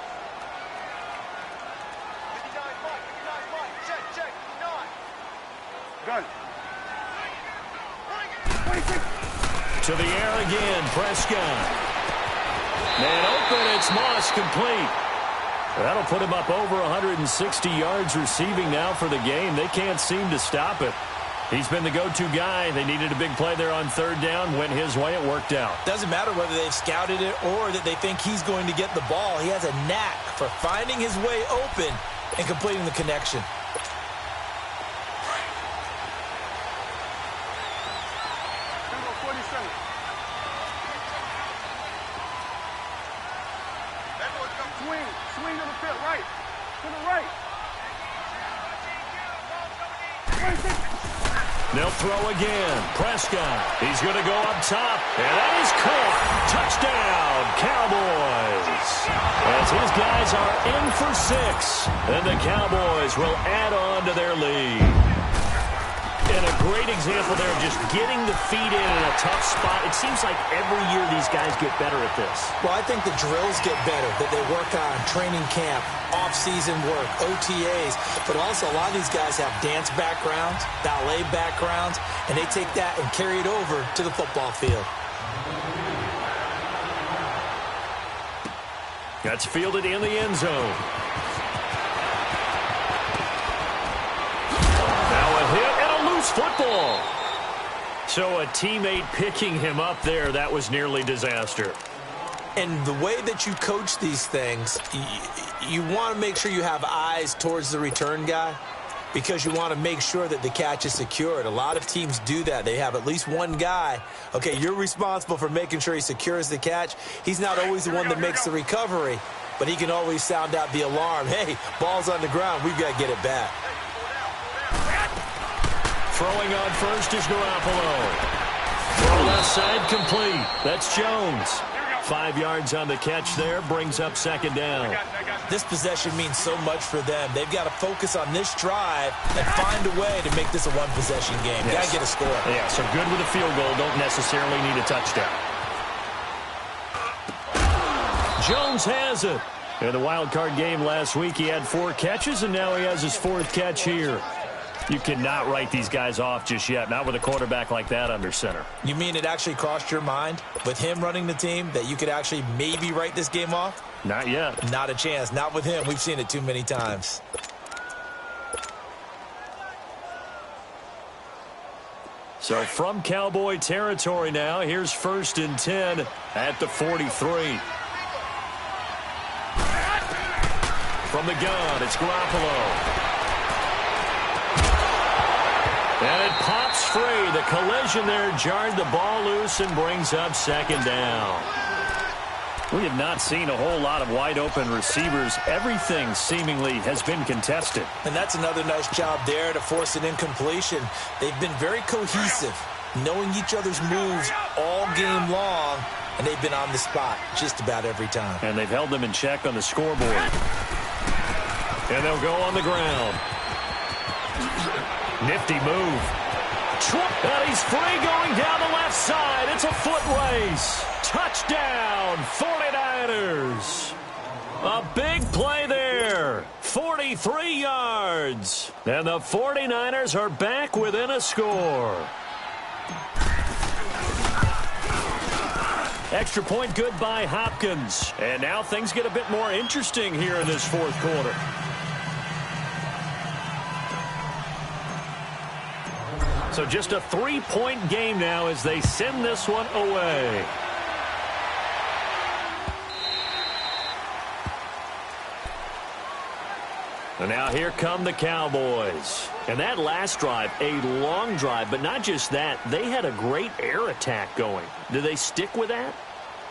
Gun. 26. To the air again, Prescott. Man open, it's Moss, complete. That'll put him up over 160 yards receiving now for the game. They can't seem to stop it. He's been the go-to guy. They needed a big play there on 3rd down. Went his way. It worked out. Doesn't matter whether they've scouted it or that they think he's going to get the ball. He has a knack for finding his way open and completing the connection. Here we go. 47. Swing. Swing to the field. Right. To the right. 26. They'll throw again. Prescott. He's going to go up top. And that is caught. Touchdown, Cowboys. As his guys are in for 6. And the Cowboys will add on to their lead. And a great example there of just getting the feet in a tough spot. It seems like every year these guys get better at this. Well, I think the drills get better that they work on training camp, off-season work, OTAs. But also a lot of these guys have dance backgrounds, ballet backgrounds, and they take that and carry it over to the football field. That's fielded in the end zone. Football. So a teammate picking him up there, that was nearly disaster. And the way that you coach these things, you want to make sure you have eyes towards the return guy because you want to make sure that the catch is secured. A lot of teams do that. They have at least one guy. Okay, you're responsible for making sure he secures the catch. He's not always the one that makes the recovery, but he can always sound out the alarm. Hey, ball's on the ground. We've got to get it back. Throwing on first is Garoppolo. Throw left side complete. That's Jones. 5 yards on the catch there. Brings up 2nd down. This possession means so much for them. They've got to focus on this drive and find a way to make this a one-possession game. Yes. Got to get a score. Yeah, so good with a field goal. Don't necessarily need a touchdown. Jones has it. In the wild card game last week, he had 4 catches, and now he has his 4th catch here. You cannot write these guys off just yet, not with a quarterback like that under center. You mean it actually crossed your mind with him running the team that you could actually maybe write this game off? Not yet. Not a chance. Not with him. We've seen it too many times. So from Cowboy territory now, here's 1st and 10 at the 43. From the gun, it's Garoppolo. And it pops free. The collision there jarred the ball loose and brings up 2nd down. We have not seen a whole lot of wide-open receivers. Everything seemingly has been contested. And that's another nice job there to force an incompletion. They've been very cohesive, knowing each other's moves all game long, and they've been on the spot just about every time. And they've held them in check on the scoreboard. And they'll go on the ground. Nifty move. And he's free going down the left side. It's a foot race. Touchdown, 49ers. A big play there. 43 yards. And the 49ers are back within a score. Extra point good by Hopkins. And now things get a bit more interesting here in this 4th quarter. So just a 3-point game now as they send this one away. And now here come the Cowboys. And that last drive, a long drive, but not just that. They had a great air attack going. Do they stick with that?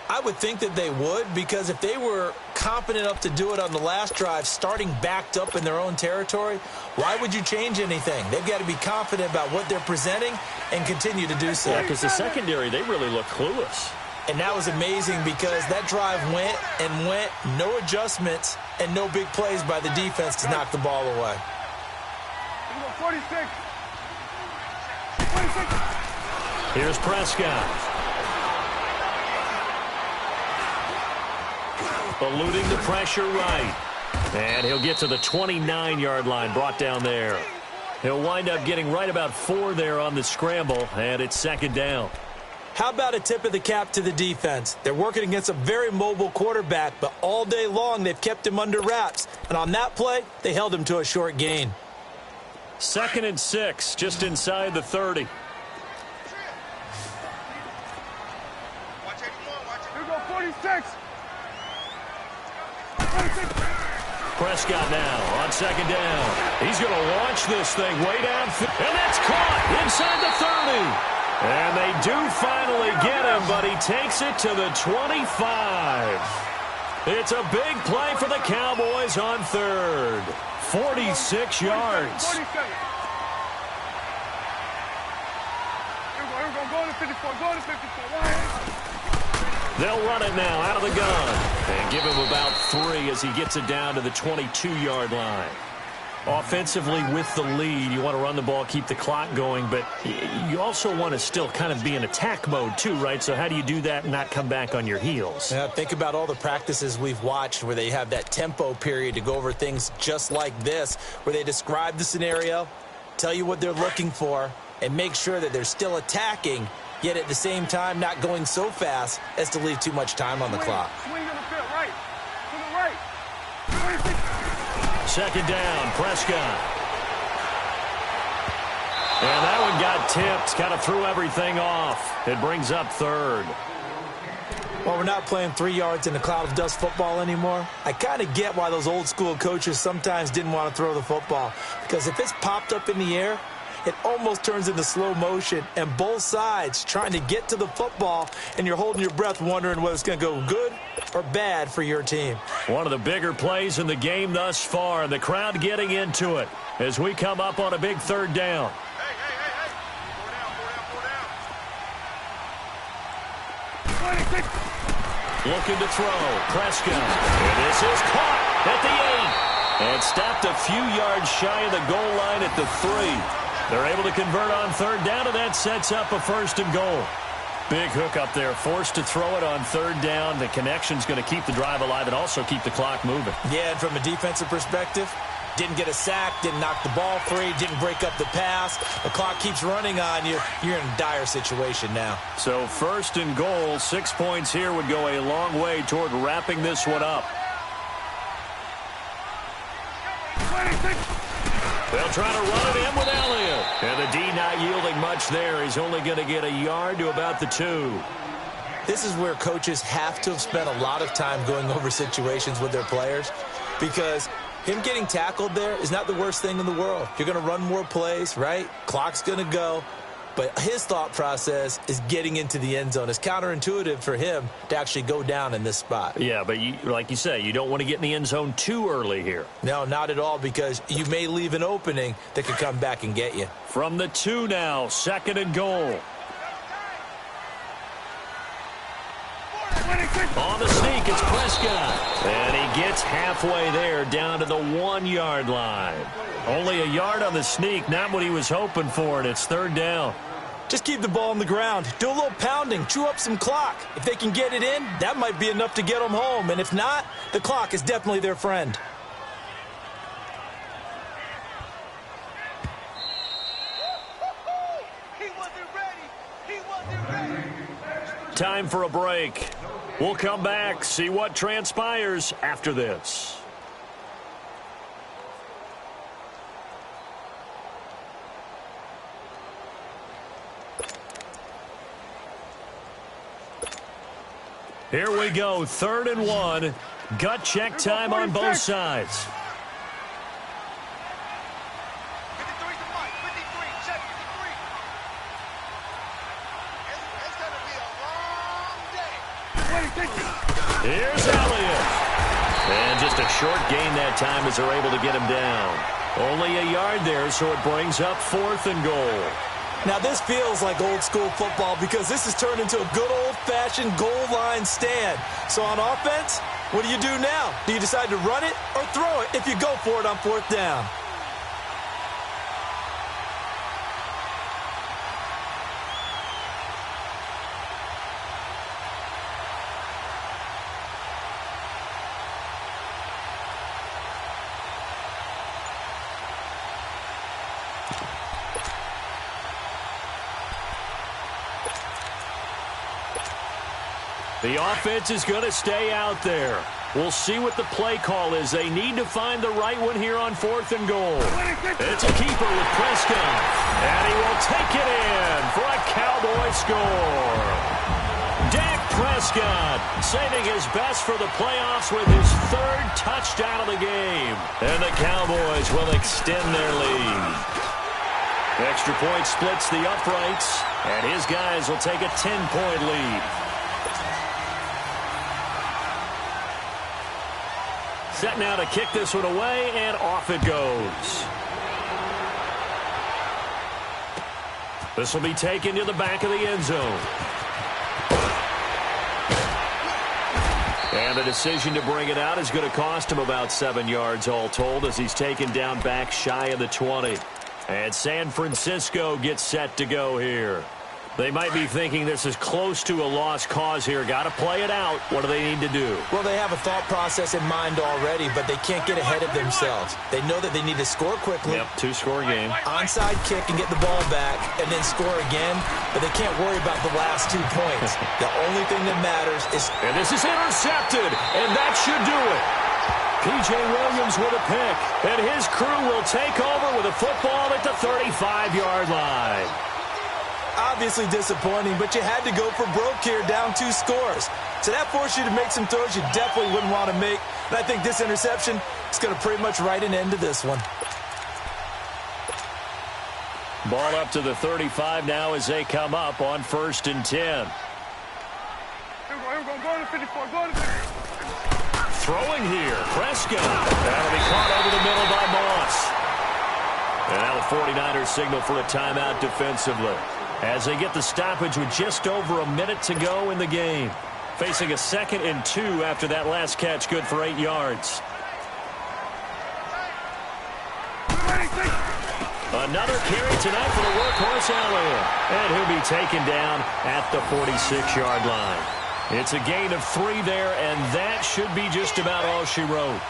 I would think that they would, because if they were confident enough to do it on the last drive, starting backed up in their own territory, why would you change anything? They've got to be confident about what they're presenting and continue to do so. Yeah, because the secondary, they really look clueless. And that was amazing because that drive went and went, no adjustments, and no big plays by the defense to knock the ball away. 46. Here's Prescott. Eluding the pressure right. And he'll get to the 29-yard line, brought down there. He'll wind up getting right about 4 there on the scramble, and it's 2nd down. How about a tip of the cap to the defense? They're working against a very mobile quarterback, but all day long they've kept him under wraps. And on that play, they held him to a short gain. 2nd and 6, just inside the 30. Here we go, 46. Prescott now on 2nd down. He's going to launch this thing way down. And that's caught inside the 30. And they do finally get him, but he takes it to the 25. It's a big play for the Cowboys on 3rd. 46 yards. 47. Here we go, go to 54, go to 54. They'll run it now out of the gun and give him about 3 as he gets it down to the 22-yard line. Offensively with the lead, you want to run the ball, keep the clock going, but you also want to still kind of be in attack mode too, right? So how do you do that and not come back on your heels? Yeah, think about all the practices we've watched where they have that tempo period to go over things just like this, where they describe the scenario, tell you what they're looking for, and make sure that they're still attacking, yet at the same time not going so fast as to leave too much time on the clock. Swing on the field, right. To the right. 26. 2nd down, Prescott. And that one got tipped, kind of threw everything off. It brings up 3rd. Well, we're not playing 3 yards in a cloud of dust football anymore. I kind of get why those old school coaches sometimes didn't want to throw the football, because if it's popped up in the air, it almost turns into slow motion, and both sides trying to get to the football, and you're holding your breath wondering whether it's going to go good or bad for your team. One of the bigger plays in the game thus far, and the crowd getting into it as we come up on a big 3rd down. Hey. 26. Looking to throw. Prescott. And this is caught at the 8. And stopped a few yards shy of the goal line at the 3. They're able to convert on 3rd down, and that sets up a 1st and goal. Big hook up there, forced to throw it on 3rd down. The connection's going to keep the drive alive and also keep the clock moving. Yeah, and from a defensive perspective, didn't get a sack, didn't knock the ball free, didn't break up the pass. The clock keeps running on you. You're in a dire situation now. So 1st and goal, 6 points here would go a long way toward wrapping this one up. 26. They'll try to run it in with Elliott. And the D not yielding much there. He's only going to get a yard to about the 2. This is where coaches have to have spent a lot of time going over situations with their players, because him getting tackled there is not the worst thing in the world. You're going to run more plays, right? Clock's going to go. But his thought process is getting into the end zone. It's counterintuitive for him to actually go down in this spot. Yeah, but like you say, you don't want to get in the end zone too early here. No, not at all, because you may leave an opening that could come back and get you. From the 2 now, 2nd and goal. On the sneak, it's Prescott. And he gets halfway there, down to the 1-yard line. Only a yard on the sneak, not what he was hoping for, and it's 3rd down. Just keep the ball on the ground. Do a little pounding. Chew up some clock. If they can get it in, that might be enough to get them home. And if not, the clock is definitely their friend. He wasn't ready. He wasn't ready. Time for a break. We'll come back, see what transpires after this. Here we go, 3rd and 1. Gut check time on both sides. 53 to Mike. 53. Check 53. It's going to be a long day. Here's Elliott. And just a short gain that time as they're able to get him down. Only a yard there, so it brings up 4th and goal. Now, this feels like old-school football, because this has turned into a good old-fashioned goal line stand. So on offense, what do you do now? Do you decide to run it or throw it if you go for it on 4th down? The offense is going to stay out there. We'll see what the play call is. They need to find the right one here on 4th and goal. It's a keeper with Prescott. And he will take it in for a Cowboy score. Dak Prescott saving his best for the playoffs with his 3rd touchdown of the game. And the Cowboys will extend their lead. Extra point splits the uprights. And his guys will take a 10-point lead. Set now to kick this one away, and off it goes. This will be taken to the back of the end zone. And the decision to bring it out is going to cost him about 7 yards all told, as he's taken down back shy of the 20. And San Francisco gets set to go here. They might be thinking this is close to a lost cause here. Got to play it out. What do they need to do? Well, they have a thought process in mind already, but they can't get ahead of themselves. They know that they need to score quickly. Yep, 2-score game. Onside kick and get the ball back and then score again, but they can't worry about the last 2 points. The only thing that matters is... And this is intercepted, and that should do it. P.J. Williams with a pick, and his crew will take over with a football at the 35-yard line. Obviously disappointing, but you had to go for broke here, down 2 scores. So that forced you to make some throws you definitely wouldn't want to make. And I think this interception is going to pretty much write an end to this one. Ball up to the 35 now as they come up on 1st and 10. Here we go. Go to 54. Go to 54. Throwing here, Prescott. That'll be caught over the middle by Moss. And now the 49ers signal for a timeout defensively, as they get the stoppage with just over a minute to go in the game. Facing a 2nd and 2 after that last catch, good for 8 yards. Another carry tonight for the workhorse Elliott. And he'll be taken down at the 46-yard line. It's a gain of 3 there, and that should be just about all she wrote.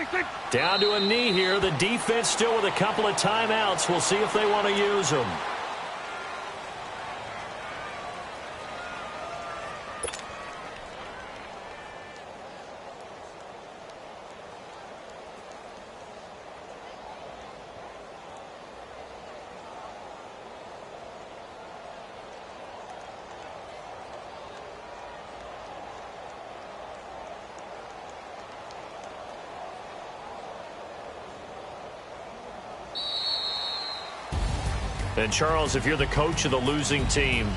26. Down to a knee here. The defense still with a couple of timeouts. We'll see if they want to use them. And, Charles, if you're the coach of the losing team,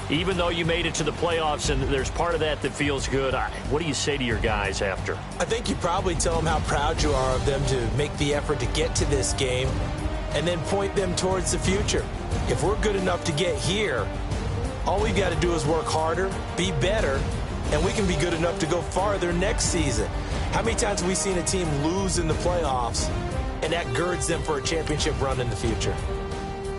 even though you made it to the playoffs and there's part of that that feels good, what do you say to your guys after? I think you probably tell them how proud you are of them to make the effort to get to this game and then point them towards the future. If we're good enough to get here, all we've got to do is work harder, be better, and we can be good enough to go farther next season. How many times have we seen a team lose in the playoffs, and that girds them for a championship run in the future?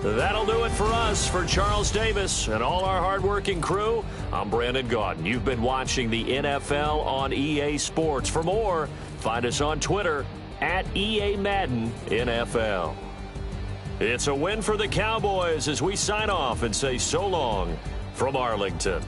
That'll do it for us. For Charles Davis and all our hardworking crew, I'm Brandon Gaudin. You've been watching the NFL on EA Sports. For more, find us on Twitter at EA Madden NFL. It's a win for the Cowboys as we sign off and say so long from Arlington.